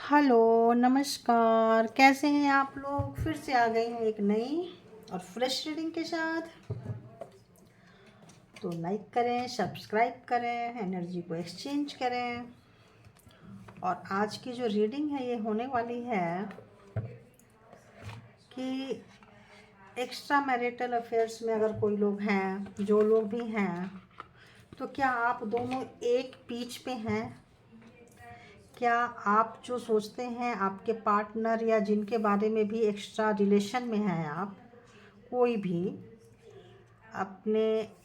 Hello, नमस्कार। कैसे हैं आप लोग? फिर से आ गई हूँ एक नई और फ्रेश रीडिंग के साथ। तो लाइक करें, सब्सक्राइब करें, एनर्जी को एक्सचेंज करें। और आज की जो रीडिंग है ये होने वाली है कि एक्स्ट्रा मैरिटल अफेयर्स में अगर कोई लोग हैं, जो लोग भी हैं, तो क्या आप दोनों एक पीच पे हैं? क्या आप जो सोचते हैं आपके पार्टनर या जिनके बारे में भी एक्स्ट्रा रिलेशन में हैं आप, कोई भी अपने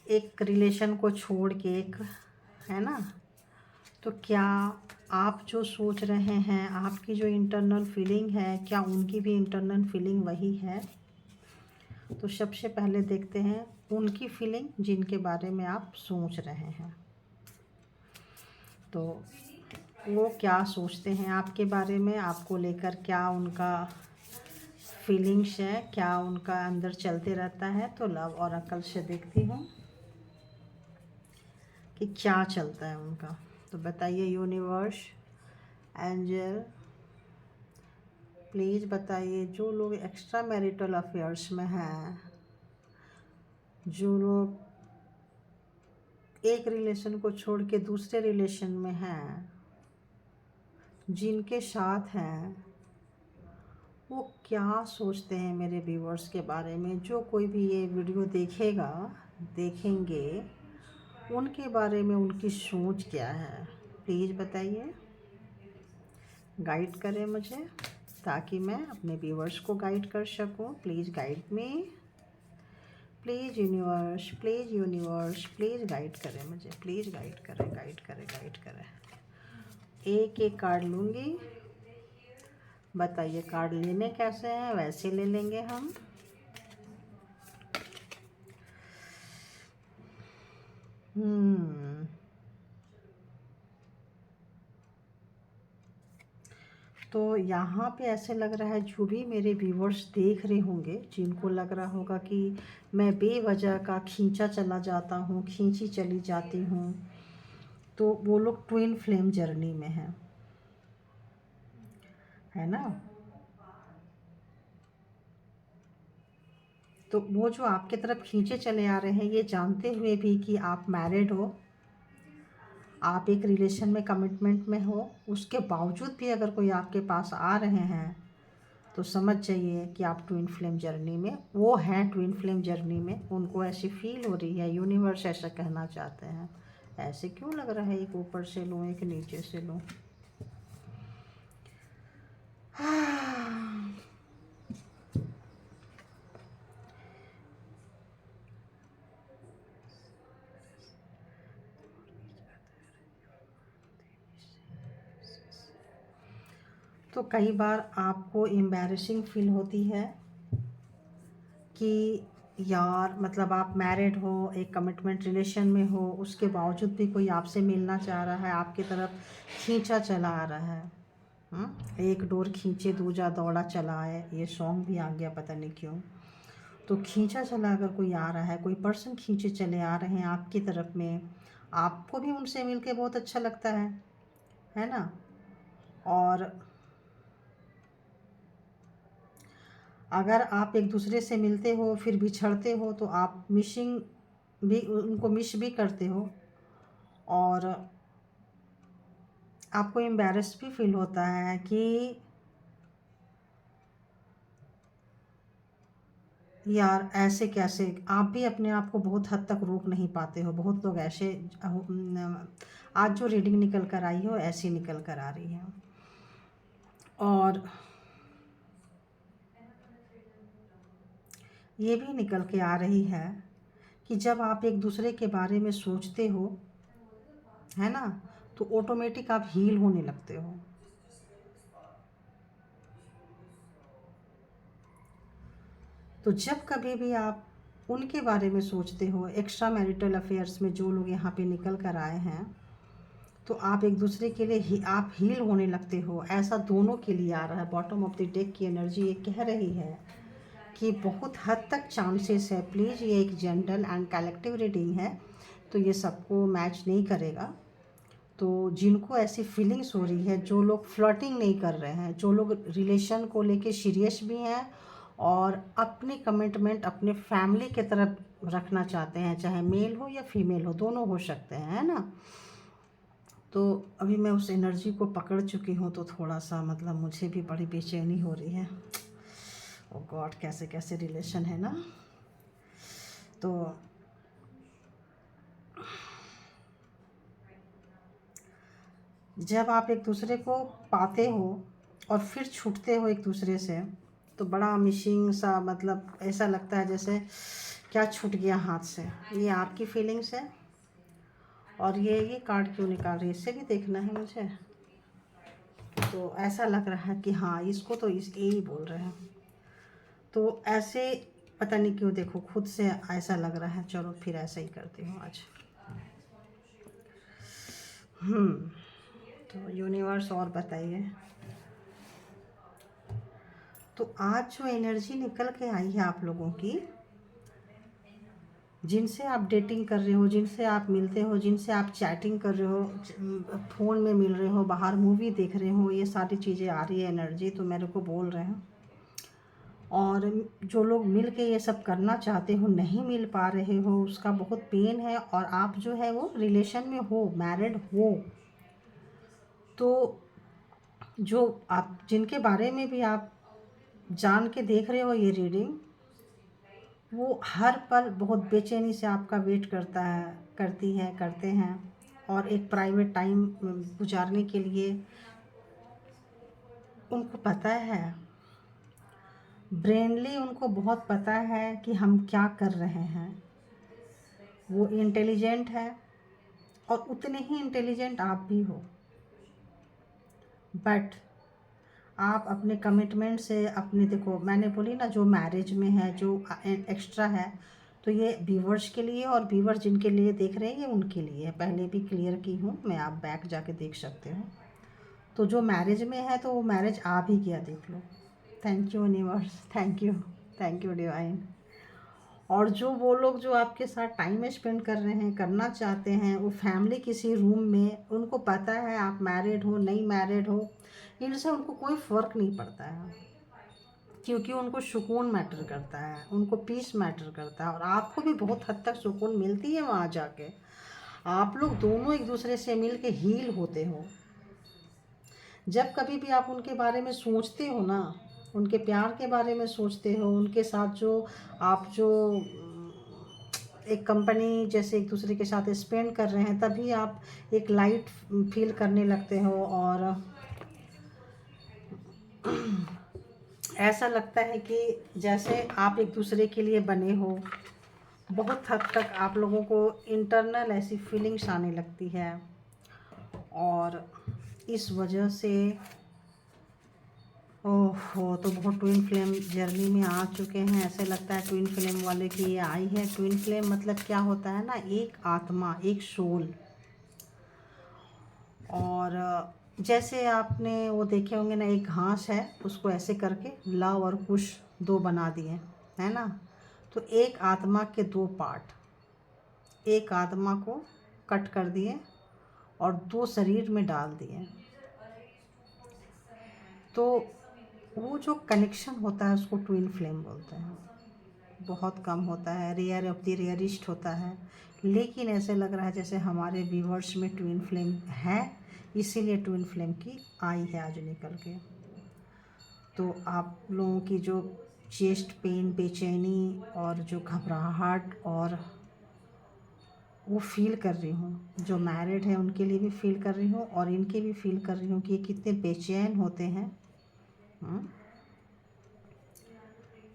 एक रिलेशन को छोड़ के एक, है ना, तो क्या आप जो सोच रहे हैं, आपकी जो इंटरनल फीलिंग है, क्या उनकी भी इंटरनल फीलिंग वही है? तो सबसे पहले देखते हैं उनकी फीलिंग जिनके बारे में आप सोच रहे हैं। तो वो क्या सोचते हैं आपके बारे में, आपको लेकर क्या उनका फीलिंग्स है, क्या उनका अंदर चलते रहता है। तो लव और अकल से देखती हूँ कि क्या चलता है उनका। तो बताइए यूनिवर्स, एंजल, प्लीज़ बताइए जो लोग एक्स्ट्रा मैरिटल अफेयर्स में हैं, जो लोग एक रिलेशन को छोड़ के दूसरे रिलेशन में हैं, जिनके साथ हैं, वो क्या सोचते हैं मेरे व्यूअर्स के बारे में। जो कोई भी ये वीडियो देखेगा, देखेंगे, उनके बारे में उनकी सोच क्या है, प्लीज़ बताइए। गाइड करें मुझे ताकि मैं अपने व्यूअर्स को गाइड कर सकूं। Please guide me, please universe, please universe, please guide करें मुझे, प्लीज़ गाइड करें, गाइड करें, गाइड करें। एक एक कार्ड लूँगी, बताइए कार्ड लेने कैसे हैं, वैसे ले लेंगे हम। तो यहाँ पे ऐसे लग रहा है, जो भी मेरे व्यूवर्स देख रहे होंगे, जिनको लग रहा होगा कि मैं बेवजह का खींचा चला जाता हूँ, खींची चली जाती हूँ, तो वो लोग ट्विन फ्लेम जर्नी में हैं, है ना। तो वो जो आपके तरफ खींचे चले आ रहे हैं, ये जानते हुए भी कि आप मैरिड हो, आप एक रिलेशन में, कमिटमेंट में हो, उसके बावजूद भी अगर कोई आपके पास आ रहे हैं, तो समझ जाइए कि आप ट्विन फ्लेम जर्नी में, वो हैं ट्विन फ्लेम जर्नी में, उनको ऐसी फील हो रही है, यूनिवर्स ऐसा कहना चाहते हैं। ऐसे क्यों लग रहा है, एक ऊपर से लूँ एक नीचे से लूँ। तो कई बार आपको एम्बैरेसिंग फील होती है कि यार, मतलब आप मैरिड हो, एक कमिटमेंट रिलेशन में हो, उसके बावजूद भी कोई आपसे मिलना चाह रहा है, आपकी तरफ खींचा चला आ रहा है। एक डोर खींचे दूजा दौड़ा चला है, ये सॉन्ग भी आ गया, पता नहीं क्यों। तो खींचा चला अगर कोई आ रहा है, कोई पर्सन खींचे चले आ रहे हैं आपकी तरफ में, आपको भी उनसे मिलके बहुत अच्छा लगता है ना। और अगर आप एक दूसरे से मिलते हो फिर बिछड़ते हो, तो आप मिसिंग भी, उनको मिस भी करते हो, और आपको एम्बैरेस भी फील होता है कि यार ऐसे कैसे। आप भी अपने आप को बहुत हद तक रोक नहीं पाते हो। बहुत लोग ऐसे, आज जो रीडिंग निकल कर आई हो ऐसी निकल कर आ रही है। और ये भी निकल के आ रही है कि जब आप एक दूसरे के बारे में सोचते हो, है ना, तो ऑटोमेटिक आप हील होने लगते हो। तो जब कभी भी आप उनके बारे में सोचते हो, एक्स्ट्रा मैरिटल अफेयर्स में जो लोग यहाँ पे निकल कर आए हैं, तो आप एक दूसरे के लिए आप हील होने लगते हो। ऐसा दोनों के लिए आ रहा है। बॉटम ऑफ द डेक की एनर्जी ये कह रही है कि बहुत हद तक चांसेस है। प्लीज़, ये एक जनरल एंड कलेक्टिव रीडिंग है, तो ये सबको मैच नहीं करेगा। तो जिनको ऐसी फीलिंग्स हो रही है, जो लोग फ्लर्टिंग नहीं कर रहे हैं, जो लोग रिलेशन को लेके सीरियस भी हैं और अपनी कमिटमेंट अपने फैमिली के तरफ रखना चाहते हैं, चाहे मेल हो या फीमेल हो, दोनों हो सकते हैं, है ना। तो अभी मैं उस एनर्जी को पकड़ चुकी हूँ, तो थोड़ा सा मतलब मुझे भी बड़ी बेचैनी हो रही है। ओ गॉड, कैसे कैसे रिलेशन है ना। तो जब आप एक दूसरे को पाते हो और फिर छूटते हो एक दूसरे से, तो बड़ा मिसिंग सा, मतलब ऐसा लगता है जैसे क्या छूट गया हाथ से। ये आपकी फीलिंग्स है। और ये कार्ड क्यों निकाल रही है, इससे भी देखना है मुझे। तो ऐसा लग रहा है कि हाँ, इसको तो इस यही बोल रहे हैं। तो ऐसे पता नहीं क्यों, देखो खुद से ऐसा लग रहा है। चलो फिर ऐसा ही करती हूँ आज। तो यूनिवर्स और बताइए। तो आज जो एनर्जी निकल के आई है आप लोगों की, जिनसे आप डेटिंग कर रहे हो, जिनसे आप मिलते हो, जिनसे आप चैटिंग कर रहे हो, फ़ोन में मिल रहे हो, बाहर मूवी देख रहे हो, ये सारी चीज़ें आ रही है एनर्जी, तो मेरे को बोल रहे हैं। और जो लोग मिल के ये सब करना चाहते हो, नहीं मिल पा रहे हो, उसका बहुत पेन है। और आप जो है वो रिलेशन में हो, मैरिड हो, तो जो आप जिनके बारे में भी आप जान के देख रहे हो ये रीडिंग, वो हर पल बहुत बेचैनी से आपका वेट करता है, करती है, करते हैं। और एक प्राइवेट टाइम गुजारने के लिए उनको पता है, ब्रेनली उनको बहुत पता है कि हम क्या कर रहे हैं। वो इंटेलिजेंट है और उतने ही इंटेलिजेंट आप भी हो, बट आप अपने कमिटमेंट से अपने, देखो मैंने बोली ना, जो मैरिज में है, जो एक्स्ट्रा है, तो ये व्यूवर्स के लिए, और व्यूवर्स जिनके लिए देख रहे हैं ये उनके लिए है। पहले भी क्लियर की हूँ मैं, आप बैक जाके देख सकते हो। तो जो मैरिज में है, तो वो मैरिज आ भी गया, देख लो। Thank you universe, thank you divine. और जो वो लोग जो आपके साथ टाइम स्पेंड कर रहे हैं, करना चाहते हैं, वो फैमिली किसी रूम में, उनको पता है आप मैरिड हो नहीं मैरिड हो, इनसे उनको कोई फ़र्क नहीं पड़ता है, क्योंकि उनको सुकून मैटर करता है, उनको पीस मैटर करता है। और आपको भी बहुत हद तक सुकून मिलती है वहाँ जाके। आप लोग दोनों एक दूसरे से मिल के हील होते हो। जब कभी भी आप उनके बारे में सोचते हो ना, उनके प्यार के बारे में सोचते हो, उनके साथ जो आप जो एक कंपनी जैसे एक दूसरे के साथ स्पेंड कर रहे हैं, तभी आप एक लाइट फील करने लगते हो। और ऐसा लगता है कि जैसे आप एक दूसरे के लिए बने हो। बहुत हद तक आप लोगों को इंटरनल ऐसी फीलिंग्स आने लगती है। और इस वजह से ओहो, तो बहुत ट्विन फ्लेम जर्नी में आ चुके हैं। ऐसे लगता है ट्विन फ्लेम वाले की ये आई है। ट्विन फ्लेम मतलब क्या होता है ना, एक आत्मा, एक सोल। और जैसे आपने वो देखे होंगे ना, एक घास है, उसको ऐसे करके लव और कुश दो बना दिए, है ना। तो एक आत्मा के दो पार्ट, एक आत्मा को कट कर दिए और दो शरीर में डाल दिए। तो वो जो कनेक्शन होता है उसको ट्विन फ्लेम बोलते हैं। बहुत कम होता है, रेयर ऑफ द रेयरिस्ट होता है। लेकिन ऐसे लग रहा है जैसे हमारे व्यूवर्स में ट्विन फ्लेम है, इसीलिए ट्विन फ्लेम की आई है आज निकल के। तो आप लोगों की जो चेस्ट पेन, बेचैनी और जो घबराहट, और वो फील कर रही हूँ, जो मैरिड है उनके लिए भी फील कर रही हूँ, और इनके भी फील कर रही हूँ कि ये कितने बेचैन होते हैं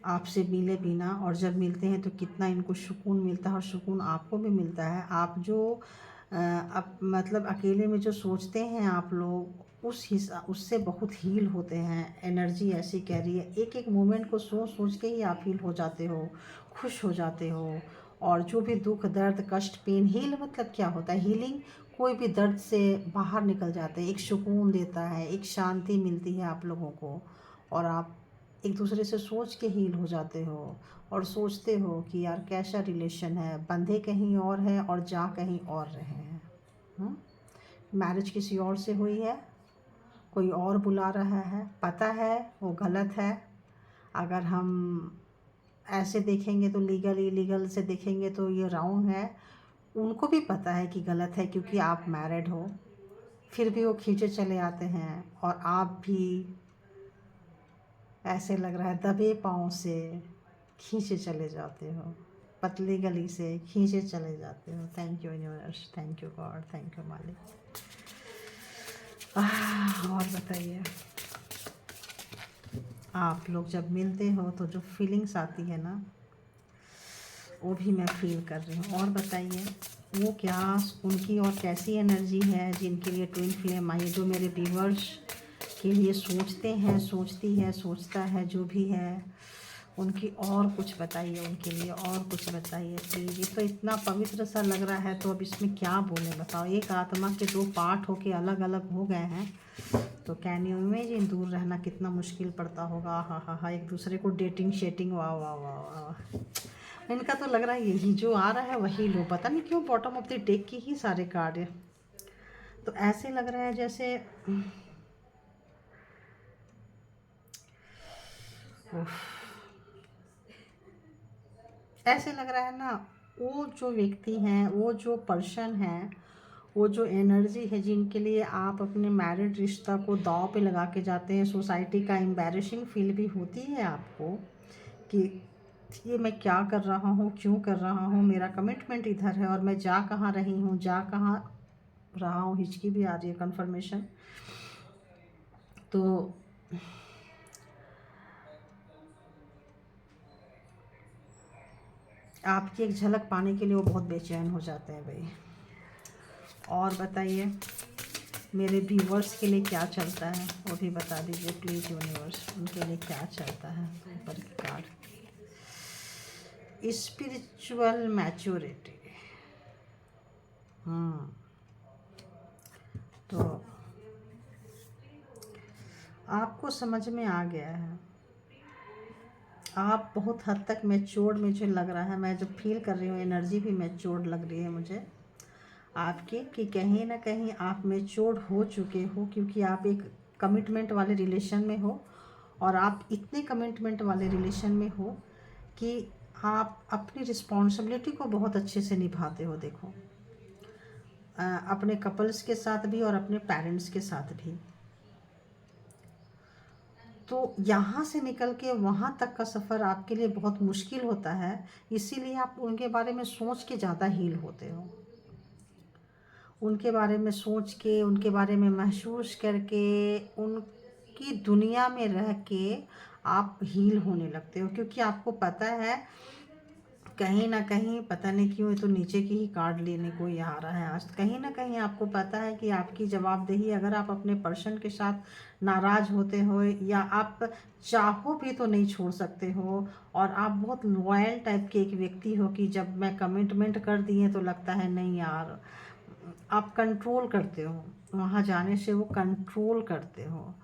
आपसे मिले बिना। और जब मिलते हैं तो कितना इनको सुकून मिलता है, और सुकून आपको भी मिलता है। आप जो मतलब अकेले में जो सोचते हैं आप लोग, उससे बहुत हील होते हैं। एनर्जी ऐसी कह रही है, एक एक मोमेंट को सोच सोच के ही आप हील हो जाते हो, खुश हो जाते हो। और जो भी दुख, दर्द, कष्ट, पेन, हील मतलब क्या होता है, हीलिंग कोई भी दर्द से बाहर निकल जाते हैं, एक सुकून देता है, एक शांति मिलती है आप लोगों को। और आप एक दूसरे से सोच के हील हो जाते हो, और सोचते हो कि यार कैसा रिलेशन है, बंधे कहीं और है और जा कहीं और रहे हैं। मैरिज किसी और से हुई है, कोई और बुला रहा है, पता है वो गलत है। अगर हम ऐसे देखेंगे तो लीगल से देखेंगे तो ये रॉन्ग है। उनको भी पता है कि गलत है, क्योंकि आप मैरिड हो, फिर भी वो खींचे चले आते हैं। और आप भी ऐसे लग रहा है दबे पाँव से खींचे चले जाते हो, पतली गली से खींचे चले जाते हो। Thank you universe, thank you God, thank you मालिक। और बताइए, आप लोग जब मिलते हो तो जो फीलिंग्स आती है ना, वो भी मैं फील कर रही हूँ। और बताइए वो क्या उनकी और कैसी एनर्जी है जिनके लिए ट्विन फ्लेम आई है, जो मेरे व्यूवर्स के लिए सोचते हैं, सोचती है, सोचता है, जो भी है उनकी। और कुछ बताइए उनके लिए, और कुछ बताइए प्लीज़। ये तो इतना पवित्र सा लग रहा है, तो अब इसमें क्या बोले बताओ। एक आत्मा के दो पार्ट होके अलग अलग हो गए हैं, तो कैन यू इमेजिन दूर रहना कितना मुश्किल पड़ता होगा। हा, एक दूसरे को डेटिंग शेटिंग, वाह वाह वाह वाह। इनका तो लग रहा है यही जो आ रहा है वही लो, पता नहीं क्यों बॉटम ऑफ द डेक की ही सारे कार्ड है। तो ऐसे लग रहा है जैसे ऐसे लग रहा है ना, वो जो व्यक्ति हैं, वो जो पर्सन है, वो जो एनर्जी है जिनके लिए आप अपने मैरिड रिश्ता को दांव पे लगा के जाते हैं। सोसाइटी का एम्बैरेसिंग फील भी होती है आपको कि ये मैं क्या कर रहा हूँ, क्यों कर रहा हूँ, मेरा कमिटमेंट इधर है और मैं जा कहाँ रही हूँ, जा कहाँ रहा हूँ। हिचकी भी आ रही है कन्फर्मेशन। तो आपकी एक झलक पाने के लिए वो बहुत बेचैन हो जाते हैं भाई। और बताइए मेरे व्यूवर्स के लिए क्या चलता है, वो भी बता दीजिए प्लीज़ यूनिवर्स, उनके लिए क्या चलता है। तो ऊपर की कार्ड स्पिरिचुअल मैच्योरिटी। तो आपको समझ में आ गया है, आप बहुत हद तक मैच्योर्ड मुझे लग रहा है। मैं जो फील कर रही हूँ एनर्जी भी मैच्योर्ड लग रही है मुझे आपकी, कि कहीं ना कहीं आप मैच्योर्ड हो चुके हो, क्योंकि आप एक कमिटमेंट वाले रिलेशन में हो। और आप इतने कमिटमेंट वाले रिलेशन में हो कि आप अपनी रिस्पॉन्सिबिलिटी को बहुत अच्छे से निभाते हो। देखो अपने कपल्स के साथ भी और अपने पेरेंट्स के साथ भी। तो यहाँ से निकल के वहाँ तक का सफ़र आपके लिए बहुत मुश्किल होता है, इसीलिए आप उनके बारे में सोच के ज़्यादा हील होते हो। उनके बारे में सोच के, उनके बारे में महसूस करके, उनकी दुनिया में रह के आप हील होने लगते हो, क्योंकि आपको पता है कहीं ना कहीं, पता नहीं क्यों, ये तो नीचे की ही कार्ड लेने को ही आ रहा है आज। कहीं ना कहीं आपको पता है कि आपकी जवाबदेही, अगर आप अपने पर्सन के साथ नाराज़ होते हो या आप चाहो भी तो नहीं छोड़ सकते हो। और आप बहुत लॉयल टाइप के एक व्यक्ति हो कि जब मैं कमिटमेंट कर दिए तो लगता है नहीं यार, आप कंट्रोल करते हो, वहाँ जाने से वो कंट्रोल करते हो।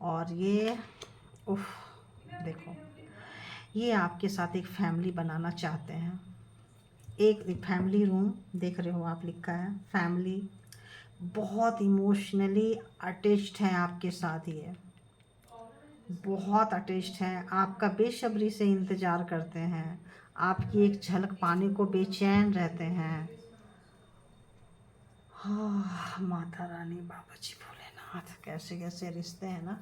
और ये उफ, देखो ये आपके साथ एक फैमिली बनाना चाहते हैं। एक फैमिली रूम देख रहे हो आप, लिखा है फैमिली। बहुत इमोशनली अटैच्ड हैं आपके साथ, ये बहुत अटैच्ड हैं, आपका बेसब्री से इंतज़ार करते हैं, आपकी एक झलक पाने को बेचैन रहते हैं। हाँ माता रानी, बाबा जी भोलेनाथ, कैसे कैसे रिश्ते हैं ना।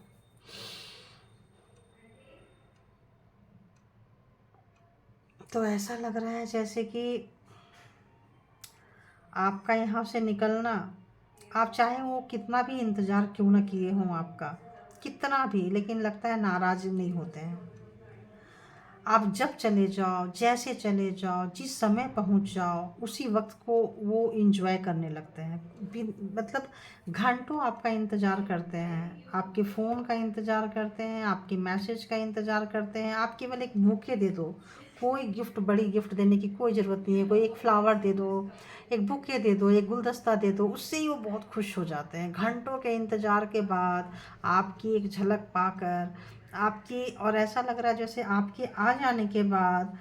तो ऐसा लग रहा है जैसे कि आपका यहाँ से निकलना, आप चाहे वो कितना भी इंतज़ार क्यों ना किए हों आपका, कितना भी, लेकिन लगता है नाराज़ नहीं होते हैं। आप जब चले जाओ, जैसे चले जाओ, जिस समय पहुंच जाओ, उसी वक्त को वो इंजॉय करने लगते हैं। मतलब घंटों आपका इंतज़ार करते हैं, आपके फ़ोन का इंतज़ार करते हैं, आपके मैसेज का इंतज़ार करते हैं। आप केवल एक बुके दे दो, कोई गिफ्ट, बड़ी गिफ्ट देने की कोई ज़रूरत नहीं है। कोई एक फ्लावर दे दो, एक बुके दे दो, एक गुलदस्ता दे दो, उससे ही वो बहुत खुश हो जाते हैं। घंटों के इंतज़ार के बाद आपकी एक झलक पाकर आपकी, और ऐसा लग रहा है जैसे आपके आ जाने के बाद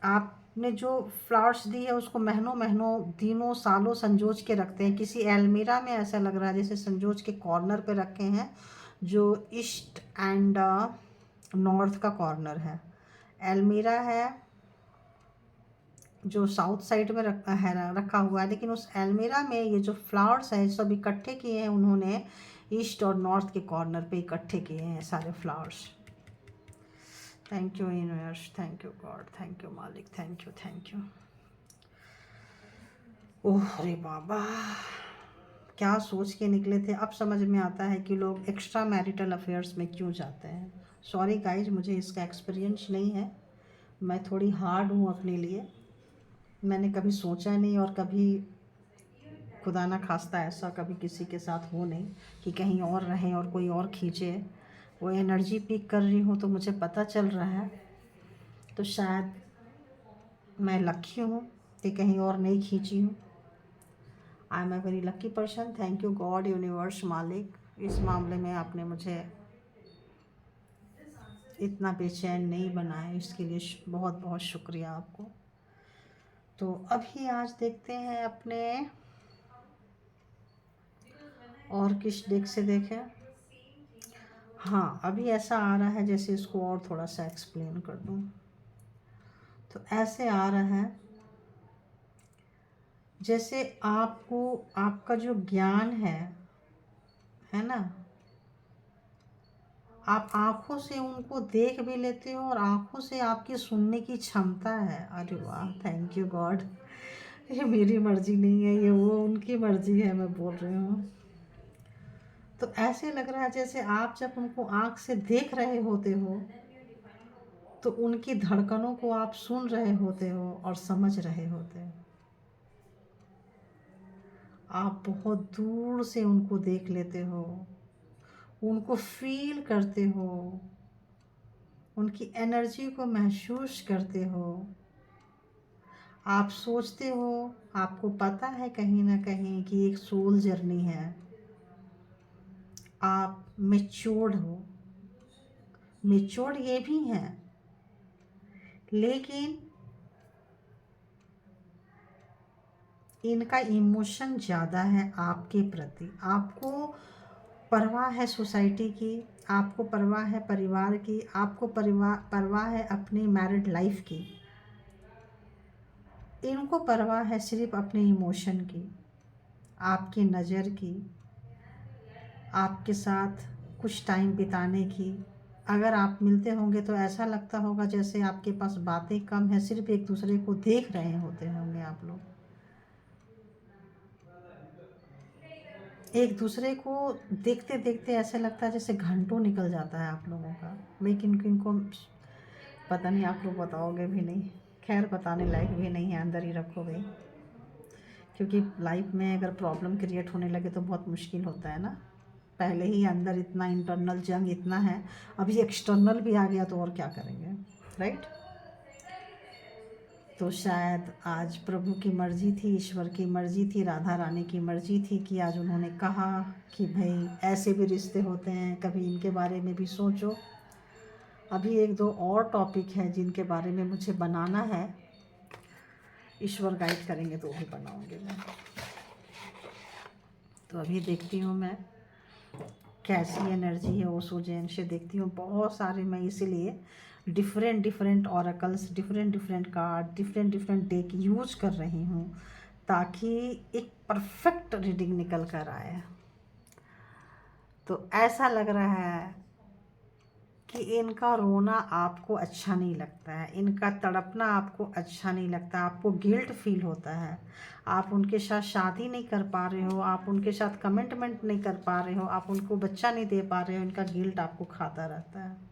आप ने जो फ्लावर्स दी है उसको महीनों महीनों दिनों सालों संजोच के रखते हैं। किसी अलमीरा में ऐसा लग रहा है जैसे संजोच के कॉर्नर पे रखे हैं, जो ईस्ट एंड नॉर्थ का कॉर्नर है। अलमीरा है जो साउथ साइड में रखा हुआ है, लेकिन उस अलमीरा में ये जो फ्लावर्स हैं सब इकट्ठे किए हैं उन्होंने, ईस्ट और नॉर्थ के कॉर्नर पे इकट्ठे किए हैं सारे flowers. Thank you universe, thank you God, thank you मालिक, थैंक यू, थैंक यू। ओह अरे बाबा, क्या सोच के निकले थे। अब समझ में आता है कि लोग एक्स्ट्रा मैरिटल अफेयर्स में क्यों जाते हैं। सॉरी गाइज, मुझे इसका एक्सपीरियंस नहीं है, मैं थोड़ी हार्ड हूँ अपने लिए। मैंने कभी सोचा नहीं और कभी खुदा ना खास्ता ऐसा कभी किसी के साथ हो नहीं कि कहीं और रहें और कोई और खींचे। वो एनर्जी पिक कर रही हूँ तो मुझे पता चल रहा है, तो शायद मैं लकी हूँ कि कहीं और नहीं खींची हूँ। I am a very lucky person. Thank you God, universe, मालिक। इस मामले में आपने मुझे इतना बेचैन नहीं बनाया, इसके लिए बहुत बहुत शुक्रिया आपको। तो अभी आज देखते हैं अपने और किस डेक से देखें। हाँ, अभी ऐसा आ रहा है जैसे इसको और थोड़ा सा एक्सप्लेन कर दूँ, तो ऐसे आ रहा है जैसे आपको आपका जो ज्ञान है ना, आप आँखों से उनको देख भी लेते हो और आँखों से आपकी सुनने की क्षमता है। अरे वाह, थैंक यू गॉड। ये मेरी मर्जी नहीं है, ये वो उनकी मर्जी है, मैं बोल रही हूँ। तो ऐसे लग रहा है जैसे आप जब उनको आँख से देख रहे होते हो तो उनकी धड़कनों को आप सुन रहे होते हो और समझ रहे होते हो। आप बहुत दूर से उनको देख लेते हो, उनको फील करते हो, उनकी एनर्जी को महसूस करते हो। आप सोचते हो, आपको पता है कहीं ना कहीं कि एक सोल जर्नी है। आप मैच्योर्ड हो, मैच्योर्ड ये भी हैं, लेकिन इनका इमोशन ज़्यादा है आपके प्रति। आपको परवाह है सोसाइटी की, आपको परवाह है परिवार की, आपको परवाह है अपनी मैरिड लाइफ की। इनको परवाह है सिर्फ अपने इमोशन की, आपकी नज़र की, आपके साथ कुछ टाइम बिताने की। अगर आप मिलते होंगे तो ऐसा लगता होगा जैसे आपके पास बातें कम है, सिर्फ एक दूसरे को देख रहे होते होंगे आप लोग। एक दूसरे को देखते देखते ऐसे लगता है जैसे घंटों निकल जाता है आप लोगों का। लेकिन इनको पता नहीं, आप लोग बताओगे भी नहीं। खैर, बताने लायक भी नहीं है, अंदर ही रखोगे, क्योंकि लाइफ में अगर प्रॉब्लम क्रिएट होने लगे तो बहुत मुश्किल होता है ना। पहले ही अंदर इतना इंटरनल जंग इतना है, अभी एक्सटर्नल भी आ गया तो और क्या करेंगे, राइट। तो शायद आज प्रभु की मर्जी थी, ईश्वर की मर्जी थी, राधा रानी की मर्जी थी कि आज उन्होंने कहा कि भाई ऐसे भी रिश्ते होते हैं, कभी इनके बारे में भी सोचो। अभी एक दो और टॉपिक है जिनके बारे में मुझे बनाना है, ईश्वर गाइड करेंगे तो भी बनाऊंगी मैं। तो अभी देखती हूँ मैं कैसी एनर्जी है ओशो जैन से, देखती हूँ बहुत सारे। मैं इसीलिए different different oracles, different different card, different different deck use कर रही हूँ ताकि एक परफेक्ट रीडिंग निकल कर आए। तो ऐसा लग रहा है कि इनका रोना आपको अच्छा नहीं लगता है, इनका तड़पना आपको अच्छा नहीं लगता, आपको गिल्ट फील होता है। आप उनके साथ शादी नहीं कर पा रहे हो, आप उनके साथ कमिटमेंट नहीं कर पा रहे हो, आप उनको बच्चा नहीं दे पा रहे हो, इनका गिल्ट आपको खाता रहता है।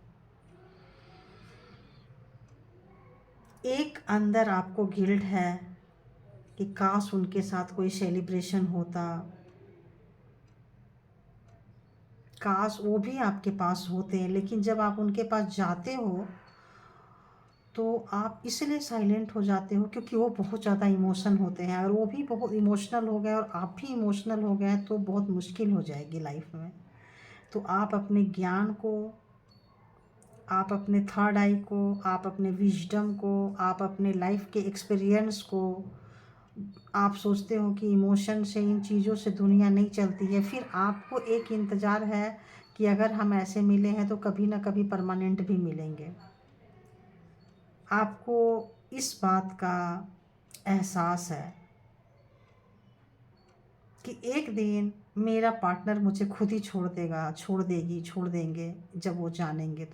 एक अंदर आपको गिल्ट है कि काश उनके साथ कोई सेलिब्रेशन होता, काश वो भी आपके पास होते हैं। लेकिन जब आप उनके पास जाते हो तो आप इसलिए साइलेंट हो जाते हो क्योंकि वो बहुत ज़्यादा इमोशन होते हैं। अगर वो भी बहुत इमोशनल हो गए और आप भी इमोशनल हो गए तो बहुत मुश्किल हो जाएगी लाइफ में। तो आप अपने ज्ञान को, आप अपने थर्ड आई को, आप अपने विजडम को, आप अपने लाइफ के एक्सपीरियंस को, आप सोचते हो कि इमोशन से, इन चीज़ों से दुनिया नहीं चलती है। फिर आपको एक इंतज़ार है कि अगर हम ऐसे मिले हैं तो कभी ना कभी परमानेंट भी मिलेंगे। आपको इस बात का एहसास है कि एक दिन मेरा पार्टनर मुझे खुद ही छोड़ देगा, छोड़ देगी, छोड़ देंगे जब वो जानेंगे।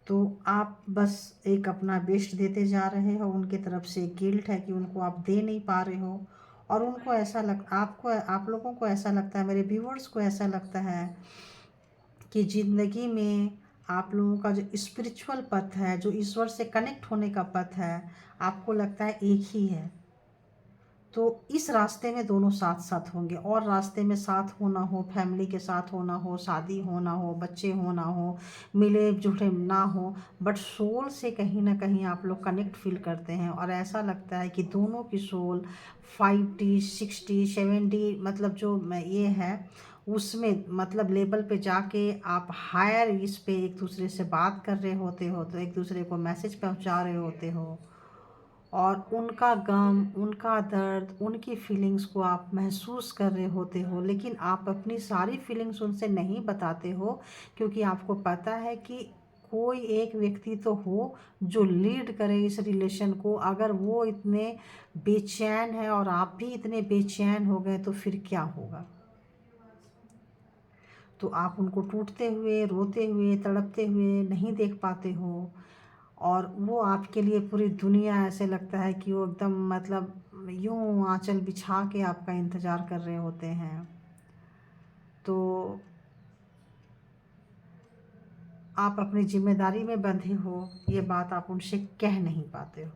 तो आप बस एक अपना बेस्ट देते जा रहे हो, उनके तरफ से गिल्ट है कि उनको आप दे नहीं पा रहे हो, और उनको ऐसा आप लोगों को ऐसा लगता है, मेरे व्यूअर्स को ऐसा लगता है कि ज़िंदगी में आप लोगों का जो स्पिरिचुअल पथ है, जो ईश्वर से कनेक्ट होने का पथ है, आपको लगता है एक ही है। तो इस रास्ते में दोनों साथ साथ होंगे, और रास्ते में साथ होना हो, फैमिली के साथ होना हो, शादी होना हो, बच्चे होना हो, मिले जुले ना हो, बट सोल से कहीं ना कहीं आप लोग कनेक्ट फील करते हैं। और ऐसा लगता है कि दोनों की सोल 5D 60 70 मतलब जो ये है उसमें मतलब लेवल पे जाके आप हायर इस पे एक दूसरे से बात कर रहे होते हो, तो एक दूसरे को मैसेज पहुंचा रहे होते हो, और उनका गम, उनका दर्द, उनकी फीलिंग्स को आप महसूस कर रहे होते हो। लेकिन आप अपनी सारी फीलिंग्स उनसे नहीं बताते हो, क्योंकि आपको पता है कि कोई एक व्यक्ति तो हो जो लीड करे इस रिलेशन को। अगर वो इतने बेचैन है और आप भी इतने बेचैन हो गए तो फिर क्या होगा। तो आप उनको टूटते हुए, रोते हुए, तड़पते हुए नहीं देख पाते हो, और वो आपके लिए पूरी दुनिया, ऐसे लगता है कि वो एकदम मतलब यूं आंचल बिछा के आपका इंतज़ार कर रहे होते हैं। तो आप अपनी जिम्मेदारी में बंधे हो, ये बात आप उनसे कह नहीं पाते हो।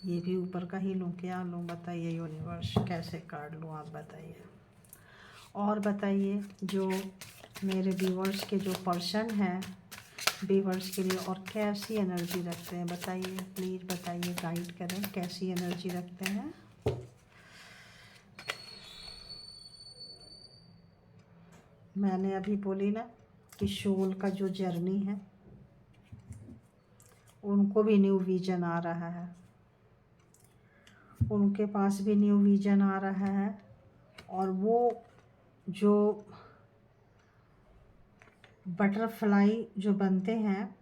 ये भी ऊपर का ही लूँ, क्या लूँ बताइए यूनिवर्स, कैसे कार्ड लूँ आप बताइए। और बताइए जो मेरे व्यूअर्स के जो पर्सन हैं, व्यूअर्स के लिए और कैसी एनर्जी रखते हैं बताइए, प्लीज़ बताइए, गाइड करें कैसी एनर्जी रखते हैं। मैंने अभी बोली ना कि सोल का जो जर्नी है, उनको भी न्यू विजन आ रहा है, उनके पास भी न्यू विजन आ रहा है, और वो जो बटरफ्लाई जो बनते हैं,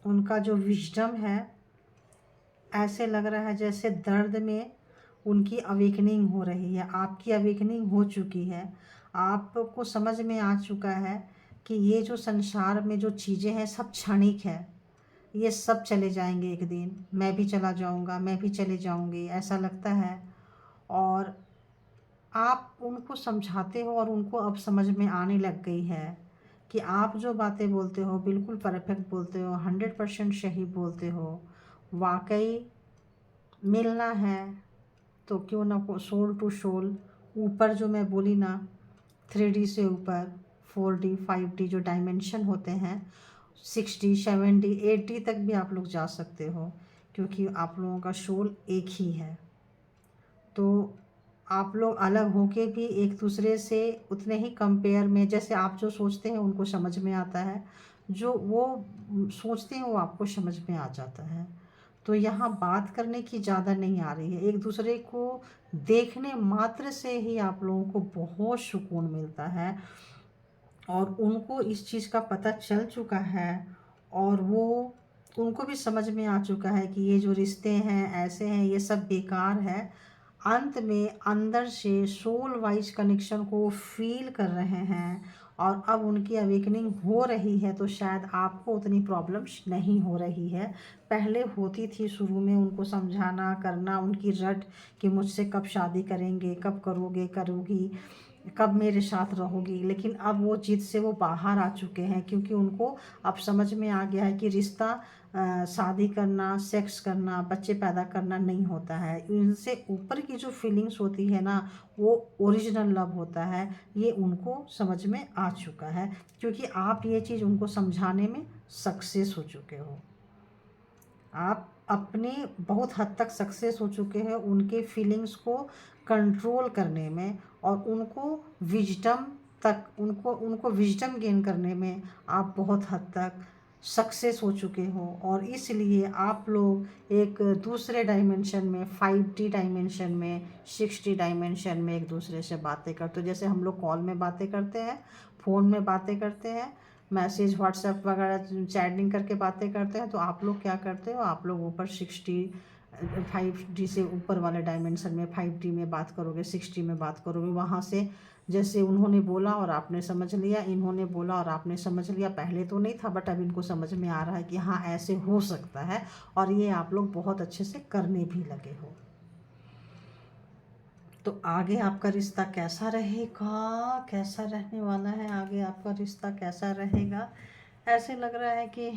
उनका जो विजडम है, ऐसे लग रहा है जैसे दर्द में उनकी अवेकनिंग हो रही है। आपकी अवेकनिंग हो चुकी है, आपको समझ में आ चुका है कि ये जो संसार में जो चीज़ें हैं सब क्षणिक है, ये सब चले जाएंगे एक दिन, मैं भी चला जाऊंगा, मैं भी चले जाऊंगी, ऐसा लगता है। और आप उनको समझाते हो और उनको अब समझ में आने लग गई है कि आप जो बातें बोलते हो बिल्कुल परफेक्ट बोलते हो, 100% सही बोलते हो। वाकई मिलना है तो क्यों ना सोल टू सोल, ऊपर जो मैं बोली ना 3D से ऊपर 4D 5D जो डायमेंशन होते हैं, 60 70 80 तक भी आप लोग जा सकते हो, क्योंकि आप लोगों का सोल एक ही है। तो आप लोग अलग होके भी एक दूसरे से उतने ही कंपेयर में, जैसे आप जो सोचते हैं उनको समझ में आता है, जो वो सोचते हैं वो आपको समझ में आ जाता है। तो यहाँ बात करने की ज़्यादा नहीं आ रही है, एक दूसरे को देखने मात्र से ही आप लोगों को बहुत सुकून मिलता है, और उनको इस चीज़ का पता चल चुका है, और वो उनको भी समझ में आ चुका है कि ये जो रिश्ते हैं ऐसे हैं, ये सब बेकार है। अंत में अंदर से सोल वाइज कनेक्शन को फील कर रहे हैं, और अब उनकी अवेकनिंग हो रही है, तो शायद आपको उतनी प्रॉब्लम्स नहीं हो रही है। पहले होती थी शुरू में, उनको समझाना करना, उनकी रट कि मुझसे कब शादी करेंगे, कब करोगे करोगी, कब मेरे साथ रहोगी। लेकिन अब वो जिद से वो बाहर आ चुके हैं, क्योंकि उनको अब समझ में आ गया है कि रिश्ता शादी करना, सेक्स करना, बच्चे पैदा करना नहीं होता है। इनसे ऊपर की जो फीलिंग्स होती है ना, वो ओरिजिनल लव होता है। ये उनको समझ में आ चुका है, क्योंकि आप ये चीज़ उनको समझाने में सक्सेस हो चुके हो। आप अपने बहुत हद तक सक्सेस हो चुके हैं उनके फीलिंग्स को कंट्रोल करने में, और उनको विजडम तक उनको उनको विजडम गेन करने में आप बहुत हद तक सक्सेस हो चुके हो, और इसलिए आप लोग एक दूसरे डायमेंशन में, 5D डायमेंशन में, 6D डायमेंशन में एक दूसरे से बातें करते हो। जैसे हम लोग कॉल में बातें करते हैं, फ़ोन में बातें करते हैं, मैसेज व्हाट्सएप वगैरह चैटिंग करके बातें करते हैं, तो आप लोग क्या करते हो, आप लोग ऊपर 5D से ऊपर वाले डायमेंशन में 5D में बात करोगे, 6D में बात करोगे। वहाँ से जैसे उन्होंने बोला और आपने समझ लिया, इन्होंने बोला और आपने समझ लिया। पहले तो नहीं था, बट अब इनको समझ में आ रहा है कि हाँ ऐसे हो सकता है, और ये आप लोग बहुत अच्छे से करने भी लगे हो। तो आगे आपका रिश्ता कैसा रहेगा, कैसा रहने वाला है, आगे आपका रिश्ता कैसा रहेगा? ऐसे लग रहा है कि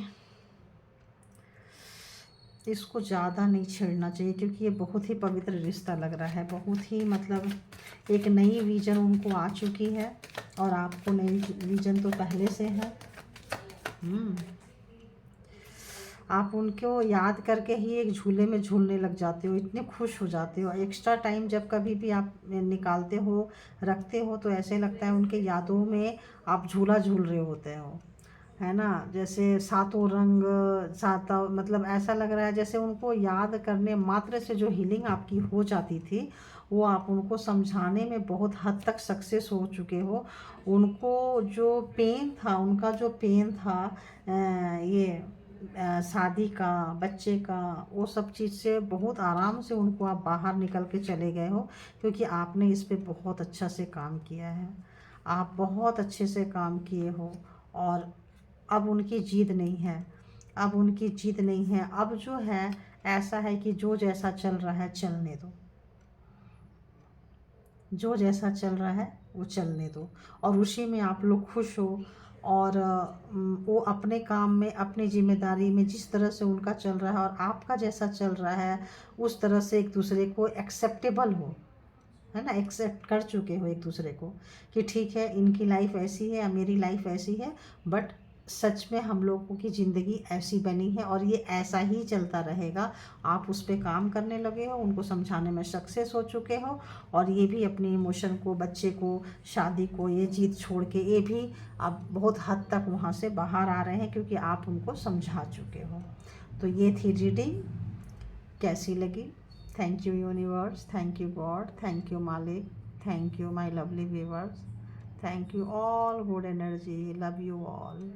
इसको ज़्यादा नहीं छेड़ना चाहिए, क्योंकि ये बहुत ही पवित्र रिश्ता लग रहा है। बहुत ही मतलब एक नई विज़न उनको आ चुकी है, और आपको नई विज़न तो पहले से है। आप उनको याद करके ही एक झूले में झूलने लग जाते हो, इतने खुश हो जाते हो। एक्स्ट्रा टाइम जब कभी भी आप निकालते हो, रखते हो, तो ऐसे लगता है उनके यादों में आप झूला झूल रहे होते हो, है ना। जैसे सातों रंग, सातों मतलब ऐसा लग रहा है जैसे उनको याद करने मात्र से जो हीलिंग आपकी हो जाती थी, वो आप उनको समझाने में बहुत हद तक सक्सेस हो चुके हो। उनको जो पेन था, उनका जो पेन था ये शादी का, बच्चे का, वो सब चीज़ से बहुत आराम से उनको आप बाहर निकल के चले गए हो, क्योंकि आपने इस पे बहुत अच्छा से काम किया है। आप बहुत अच्छे से काम किए हो, और अब उनकी जीत नहीं है, अब उनकी जीत नहीं है। अब जो है ऐसा है कि जो जैसा चल रहा है चलने दो, जो जैसा चल रहा है वो चलने दो, और उसी में आप लोग खुश हो। और वो अपने काम में, अपनी जिम्मेदारी में जिस तरह से उनका चल रहा है और आपका जैसा चल रहा है, उस तरह से एक दूसरे को एक्सेप्टेबल हो, है ना। एक्सेप्ट कर चुके हो एक दूसरे को कि ठीक है, इनकी लाइफ ऐसी है, मेरी लाइफ ऐसी है, बट सच में हम लोगों की ज़िंदगी ऐसी बनी है, और ये ऐसा ही चलता रहेगा। आप उस पर काम करने लगे हो, उनको समझाने में सक्सेस हो चुके हो, और ये भी अपनी इमोशन को, बच्चे को, शादी को, ये जीत छोड़ के ये भी आप बहुत हद तक वहाँ से बाहर आ रहे हैं, क्योंकि आप उनको समझा चुके हो। तो ये थी रीडिंग, कैसी लगी? Thank you universe, thank you God, thank you मालिक, thank you my lovely viewers, thank you all good energy, love you all.